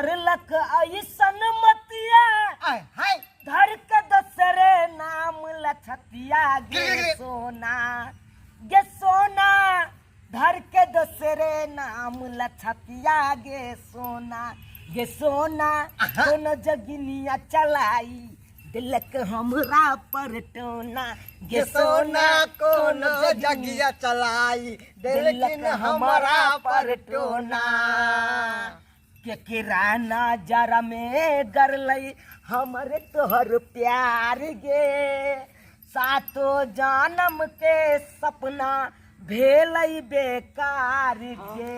Luck ऐसन मतिया हाय धर के दसरे नाम लछतिया गे सोना गे सोना धर के दसरे नाम लछतिया गे सोना दोनों जगिनिया चलाई दिलक हमरा पर टोना गे सोना कौन जगिया चलाई दिलक हमारा पर टोना के किराना जरा में गरलई हमरे तोहर प्यार गे सातो जानम के सपना भेलई बेकार गे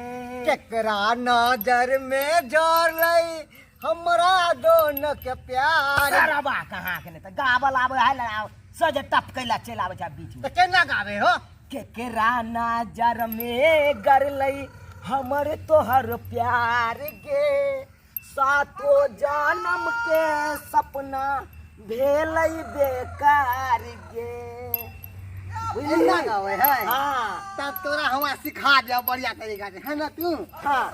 केकरा नजर में जोरलई हमरा दोनों के प्यार सरबा कहाँ के नहीं तो गावल आवे है लड़ाव सज टप कैला चल आवे जा बीच में तो केना गावे हो केकरा नजर में गरलई हमर तोहर प्यार गे सातो जानम के सपना भेलई बेकार गे बुझलिया गावे है हाँ तब तोरा हमरा सिखा दिया बढ़िया तरीका से है ना तू हाँ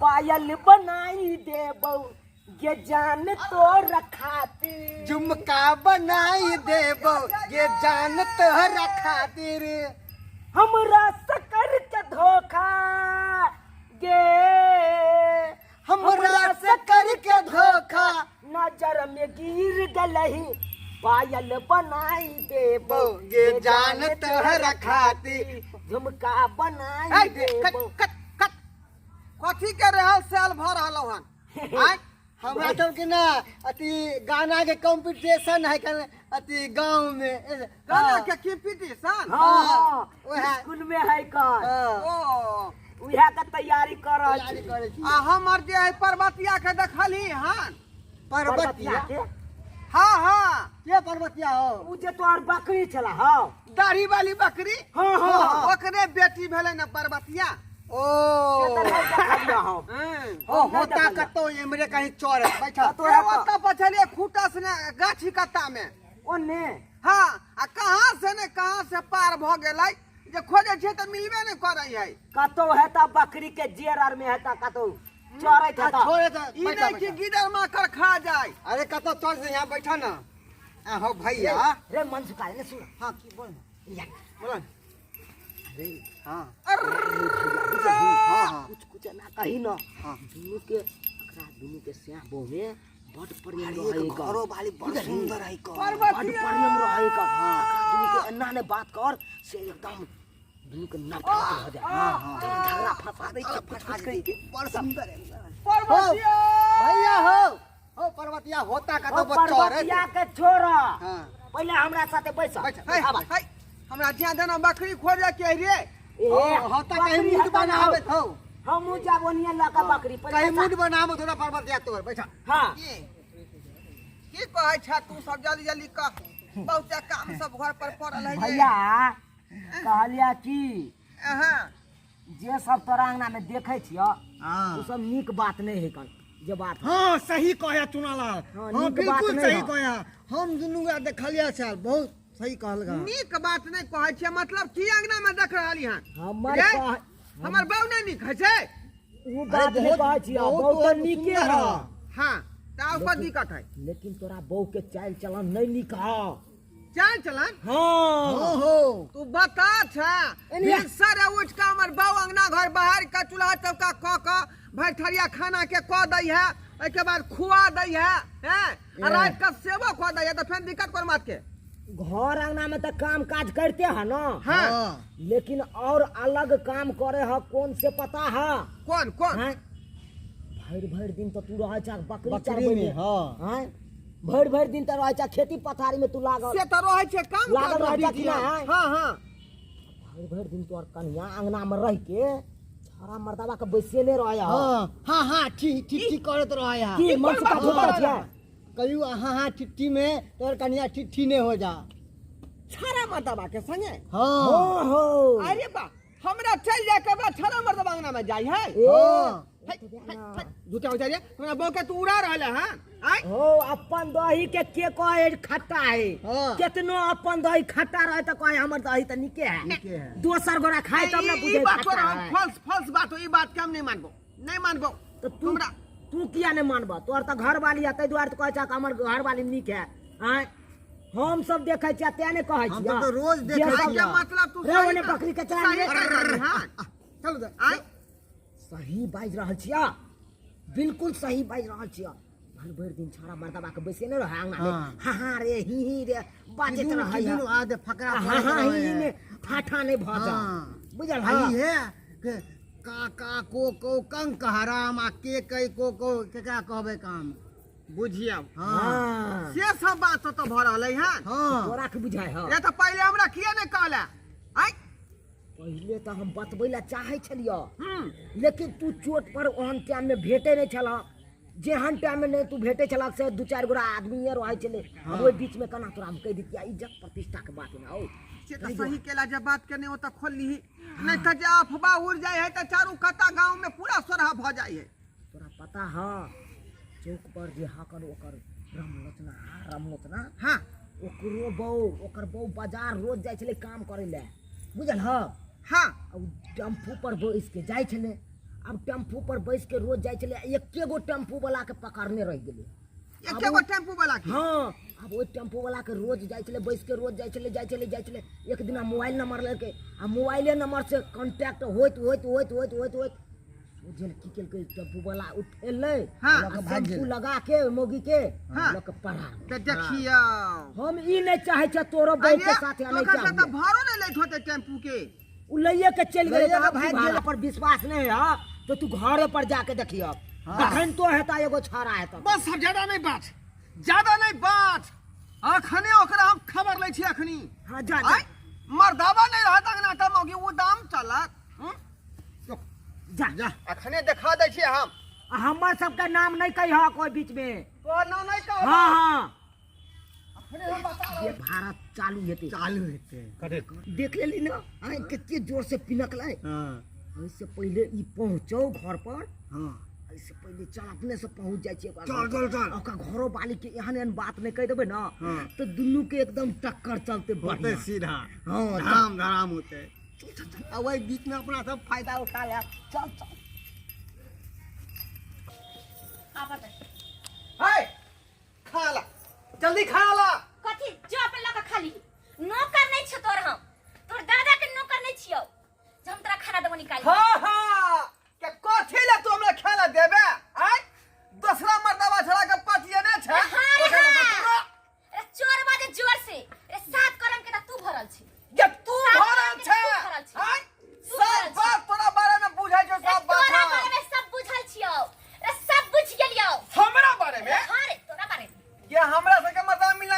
पायल बनाई देबौ ये जान तो रखाती झुमका बनाई देबो ये जान तोहरा खातिर हमरा सकर के धोखा गे हमरा से करके धोखा नजर में गिर गलही पायल बनाई देबो ये जान तोहरा खातिर झुमका बनाई देबो कथी के रहल साल भर रहलो हन आय हमरा सब के ना अति गाना के कंपटीशन है कन अति गांव में गाना के कंपटीशन हाँ ओहे स्कूल में है कर ओ उहे के तैयारी कर रहल छी आ हमर जे है पर्वतिया के देखली हन पर्वतिया के हाँ हाँ के पर्वतिया हो उ जे तोहर बकरी छला हाँ दाढ़ी वाली बकरी हाँ हाँ ओकरे बेटी भेले ना पर्वतिया ओ होता कतो इमरे कहीं चोर बैठा तो है ओता पछले खूटा से गाछी कत्ता में ओने हां आ कहां से ने कहां से पार भ गेलै जे खोजे छै त मिलबे नै करै है कतो है ता बकरी के जेर आर में है ता कतो चोरै था छोड़े त ई नै कि गिदर माकर खा जाय अरे कतो चोर से यहां बैठा ना आ हो भैया रे मन सुखा ने सुन हां की बोल बोल अरे हां हां कुछ ना कही ना हां दुनु के अकरा दुनु के स्याह बो में बड़ प्रेम रहे का घरो वाली बड़ सुंदर है का बड़ प्रेम रहे का अकरा दुनु के अन्ना ने बात कर से एकदम दुनु के नफरत हो जाए हां धरा फंसा दे फंसा के बड़ सुंदर है पर्वतिया भैया हो पर्वतिया होता का तो बच्चा रे पर्वतिया के छोरा हां पहले हमरा साथे बैठ हाय हमरा ज्यादा देना बकरी खोजे के रे होता कहीं मूड बनावे थौ हम जाबोनिया लका बकरी कहीं मूड बनावे थोड़ा पर्वतिया तोर बैठा हां की कहै छ तू सब जल्दी जल्दी कह बहुत काम सब घर पर पड़ल है भैया कहलिया कि हां जे सब तोरा अंगना में देखे छियो हां उ सब नीक बात नहीं है कन जे बात हां सही कहया चुनालाल हां हां नीक बात बिल्कुल नहीं सही कहया हम दुनु का देखलिया छल बहुत सही कहलगा नीक बात नहीं कहै छै मतलब की अंगना में देख रहली हन हमर बाऊ नहीं नीक है छै उ बात नहीं कहै छियो बहुत नीके है हां ता ऊपर दिक्कत है लेकिन तोरा बहू के चाल चलन नहीं नीक है चाल चलन हां ओहो तू बता छ सर उठ के हमर बाऊ अंगना घर बाहर का चूल्हा चौका क क भैठरिया खाना के क दई है ओइ के बाद खुआ दई है हैं रात का सेवा क दई है तो फिर दिक्कत कर मत के घर अंगना में तो काम काज करते है ना हाँ लेकिन और अलग काम करे है कौन से पता है कौन कौन भर दिन तो तू रह जा बकरी चरबै में हां भर दिन तो रह जा खेती पथारी में तू लागल से तो रह छै काम लागल रह जा कि ना हां हां भर दिन तो कन्या अंगना में रह के छारा मर्दावा के बैसेले रह हां हां हां ठीक ठीक ठीक करत रह या की मन का धोखा छै कहियो हां चिट्ठी में तोर कन्या चिट्ठी ने हो जा छारा मर्दावा के संगे हां हो अरे बा हमरा चल जाए के बाद छारा मर्दावा अंगना में जाई है झूठा हो जाए हमरा बो के तू उड़ा रहले हां आय हो अपन दही के कहे खट्टा है कितनो अपन दही खट्टा रहे तो कहे हमर दही त निके है दोसर गोरा खाए तब ना बुझे खट्टा है फल्स बात हो ई बात के हम नहीं मानबो तो तुमरा तू किया नहीं मानबा तोर तो घर वाली है तै दुआरे तो कहै छ हमर घर वाली नीक है आय हम सब देखे छियै ते ने कहै हम छियै तो रोज देखे जे सब- ये मतलब तू रे ओने बकरी के चला सही ले कर रही हां चल दे आय सही बाज रहल छियै बिल्कुल सही बाज रहल छियै भर भर दिन छोरा मर्दबा के बैसे नहीं रहे आंगना में हाँ। हाँ हाँ रे ही रे बाजत रहे है आ दे फकरा हाँ हाँ ही में फाटा नहीं भज हाँ। बुझल आई हाँ है के का को कंक हराम आ के कई को केकरा कहबे काम बुझिया हाँ हाँ से सब बात तो भ रहलै हन हाँ तोरा के बुझाय है ये तो पहले हमरा किया नहीं कहला आय पहले तो हम बतबै ला चाहे छलियो लेकिन तू चोट पर ओहन टाइम में भेटे नहीं छला जेहन टाइम में नहीं तू भेटे छला से दू चार गोरा आदमी रहे छले अब ओई बीच में कना तोरा हम कह दितिया इज्जत प्रतिष्ठा के बात ना हो से तो सही केला जब बात करने हो तो खोल ली नहीं तो जे अफवाह उड़ जाए है तो चारू कता गांव में पूरा सोरहा भ जाए है तोरा पता है चौक पर जे हाकर ओकर रामलोचना हां ओकर बहू बाजार रोज जाय छले काम करे ले बुझल ह हां अब टेम्पू पर बैस के जाय छले अब टेम्पू पर बैस के रोज जाय छले एके गो टेम्पू वाला के पकड़ने रह गेले एके गो टेम्पू वाला की हाँ अब वो टेम्पू वाला के रोज जाय छले बैस के रोज जाय छले एक दिन मोबाइल नंबर लेके आ मोबाइले नंबर से कांटेक्ट होइत जेल की केल के टेम्पू वाला उठेले हाँ, टेम्पू लगा के मोगी के हाँ। लोग पढ़ा तो देखियो हम ई नहीं चाहे छ तोरो बहू के साथ तो नहीं कहता तो चाहिए भाड़ो नहीं लेत होते टेम्पू के उ लइये के चल गए लइये के भाई भाग भाड़ा पर विश्वास नहीं है तो तू घरे पर जाके देखियो तखन तो हेता एगो छाड़ा है तो बस अब ज्यादा नहीं बात अखने ओकरा हम खबर लै छी अखनी हां जा आय मर्दावा नहीं रहत अंगना त मौगी वो दाम चलत जा जा अखने दिखा दै छी हम हमर सबका नाम नहीं कही हो कोई बीच में तो ना नहीं कह हाँ हाँ अखने हम बता ये भारत चालू हेते चालू हेते देख लेली ना आय कितने जोर से पिनकले हाँ इससे पहले ई पहुंचो घर पर हाँ इससे पहले चल अपने से पहुंच जाय छै चल ओकर घरो वाली के एहन बात नहीं कह देबे ना हाँ। तो दुनू के एकदम टक्कर चलते होते बढ़िया सीधा हाँ धड़ाम धड़ाम होते अब वही बीच में अपना सब फायदा उठा लिया चल चल हाय खा ला जल्दी खा ला कथी जो अपन लक खाली नौकर नहीं छ तोर हम तोर दादा के नौकर नहीं छियो जे हम तोरा खाना देबो निकाल हां हां के कथि ला तू हमरा खाना देबे आय दूसरा मर्दवा छड़ा के पतिए ने छै रे चोर बाजे जोर से रे सात कलम के तू भरल छी ये तू भरल छै आय सब बात तोरा बारे में बुझाय छौ सब बात तोरा बारे में सब बुझल छियो रे सब बुझ गेलियो हमरा बारे में हां रे तोरा बारे में ये हमरा से के मतलब मिलना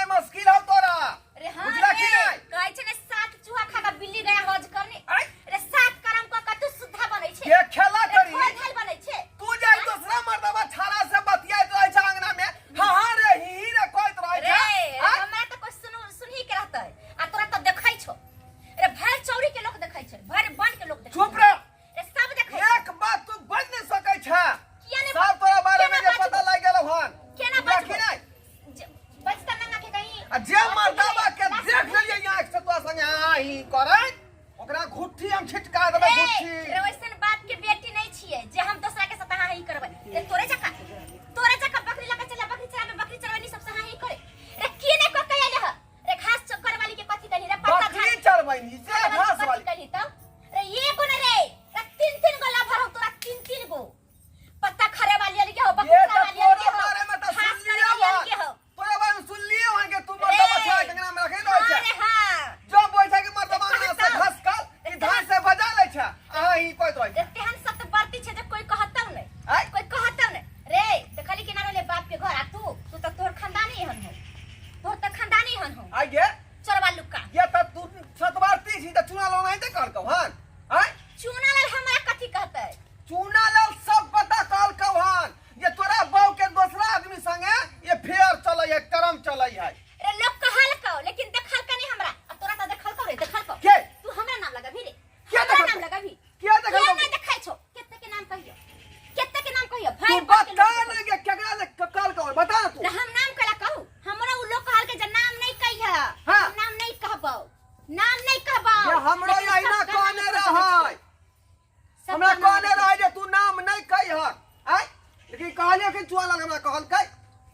लाल हमरा कहलकै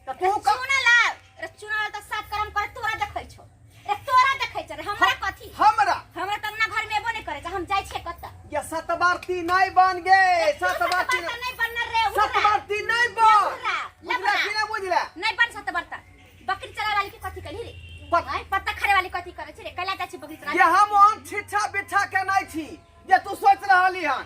त तू का चुना त सात कर्म कर तोरा देखै छौ रे तोरा देखै छ रे हमरा कथी हमरा त ना घर में एबो नै करे छ हम जाय छियै कत्ता ये सतबारती नहीं बन गे सतबारती नहीं बनना रे सतबारती नहीं बन लबरा कि नहीं बुझला नहीं बन सतबरता बकरी चराय वाली के कथी कली रे पत- पत्ता खरे वाली कथी करे छै रे कला जाय छी बकरी चराय ये हम ओन छिछा बिछा के नहीं छी जे तू सोच रहली हन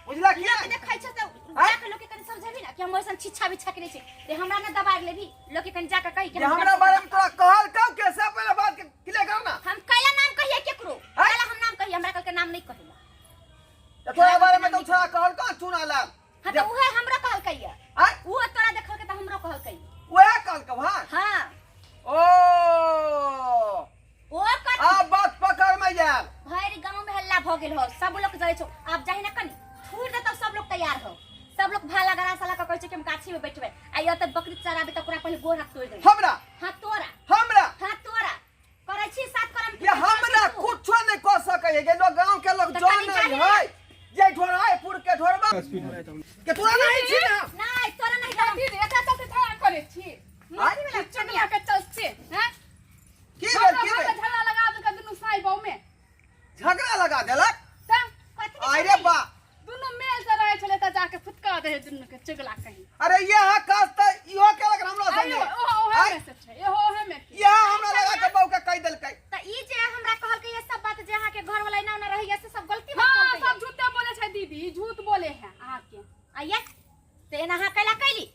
बुझला कि लोग देखै छ त जाके लोग के कनी समझेबी ना कि हम ओइसन छिछा बिछा के नै छै रे हमरा ना दबाड़ लेबी लोग के कनी जाके कहि के ये हमरा बारे में तोरा कहल कौ कैसे पहले बात के क्लियर करना हम कैला नाम कहिए केकरो कैला हम नाम कहिए हमरा कल के नाम नहीं कहिला तोरा बारे में तो छोरा कहल कौ चुना लाल हां त उहे हमरा कहल कहिए आय वो तोरा देखल के त हमरो कहल कहिए वह कहल कौ हां हां ओ कथी अब बात पकड़ में यार भैर गांव में हल्ला भ गेल हो सब लोग जाय छो आप जाहि ना कनी फूल दे तब सब लोग तैयार हो सब लोग भाला गरा साला का कहै छै कि हम गाछी में बैठबे आ यो त बकरी चराबे त पूरा पहले गोर हाथ तोड़ दे हमरा हां तोरा हमरा करे छी सात करम ये हमरा कुछो नहीं कर सके है लोग गांव के लोग तो जान कनी नहीं जाने है जे ढोराए पुर के ढोरबा के तोरा नहीं छी ना नहीं तोरा नहीं करम दीदी एका चलते झगड़ा करे छी माथी में चनिया के चलते हैं की बोल की बोल झगड़ा लगा दे के दुनु साई बाऊ में झगड़ा लगा देलक त कथी अरे बा दुनु मेल से रहे छले त जाके फुटका दे दुनु के चुगला कहीं अरे ये काज त इहो केलक हमरा आयो संगे ओहो में से छै एहो ओहे में की ये हमरा लगा के बहू के कह देलकै त ई जे हमरा कहल के ये सब बात जे अहाँ के घर वाला ना ना रही से सब गलती हां बात सब झूठे बोले छै दीदी झूठ बोले हैं आहा के आइए ते ना हा कैला कैली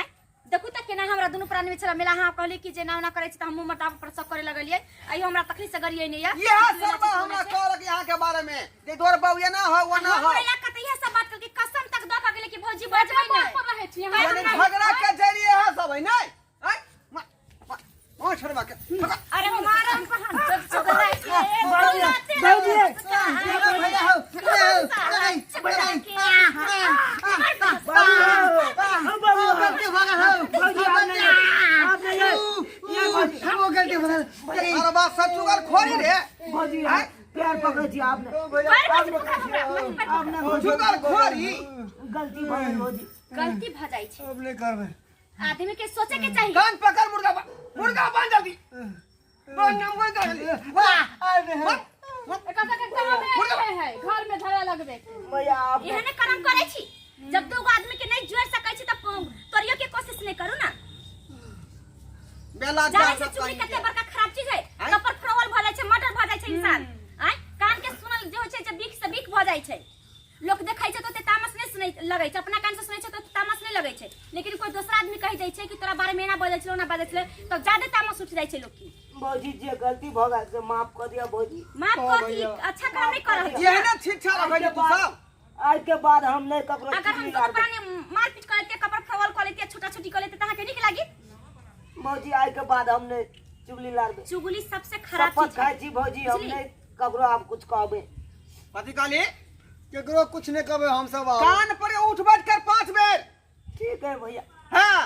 आय देखू त केना हमरा दुनु प्राणी में छला मिला हां कहली कि जे ना ना करे छी त हम मुंह मटाप पर सब करे लगलिए आइयो हमरा तखनी से गरिए नहीं ये सब हमरा कहलक यहाँ के बारे में जे तोर बहू ये ना हो वो ना हो हमरा कत ये सब बात के कसम तक द के गेले कि भौजी बजबै बात नहीं पर रहे छी यानी हां झगड़ा के जरिए है सब है नहीं ओ छोड़वा के अरे मारम कहां सब चुगला के बाबूजी अरे बात सचुगर खोरी रे भौजी प्यार पकड़े छी आपने सचुगर खोरी गलती भइल भौजी गलती भ जाई छै अब नहीं करबे आदमी के सोचे के चाहिए कान पकड़ मुर्गा बन जल्दी बन नाम कोई कर एका के काम है घर में झगड़ा लगबे भैया आप एहने कर्म करे छी जब दो आदमी के नहीं जोड़ सकै छी त तोरियो के कोशिश नहीं करू ना बेला जाने से चुगली कते बड़का खराब चीज है कपर फ्रोवल भ जाय छै मर्डर भ जाय छै इंसान आय कान के सुनल जे होय छै जे बीक से बीक भ जाय छै लोग देखै छै त तामस नहीं सुनै लगै छै अपना कान से सुनै छै त तामस नहीं लगै छै लेकिन कोई दूसरा आदमी कहि जाय छै कि तोरा बारे में ना बजै छलो ना बजै छले तो ज्यादा तामस उठ जाय छै लोग की भौजी जे गलती भ गए से माफ कर दिया भौजी माफ कर दी अच्छा काम नहीं कर रहल ये ना छिछा रखे तू सब आज के बाद हम नहीं ककरो अगर हम चुगली दोनों करबे प्राणी मारपीट करते कपर फ्रोवल कर लेते छोटा छोटी कर लेते तहां के निक लागी भौजी आज के बाद हम नहीं चुगली लारबे चुगली सबसे खराब शपथ चीज है खाई छी भौजी हम नहीं ककरो आप कुछ कहबे पति काली केकरो कुछ नहीं कहबे हम सब कान पर उठ बैठ कर 5 बेर ठीक है भैया हाँ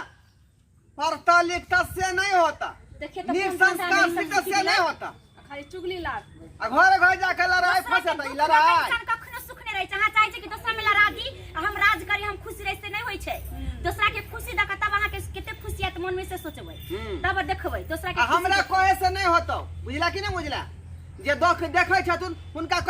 पढ़ता लिखता से नहीं होता देखिए तो निक कौन सा संस्कार नहीं से से नहीं होता खाली चुगली लाग आ घर घर जाके लड़ाई फंसता है लड़ाई इंसान कखनो सुख नहीं रहे चाहे चाहे छै कि दूसरा में लड़ा दी आ हम राज करी हम खुशी रहे से नहीं होई छै दूसरा के खुशी देख तब अहाँ के केते खुशियत मन में से सोचबै तब देखबै दूसरा के हमरा कहे से नहीं होता बुझला कि नहीं बुझला जे देख देखे छथुन हुनका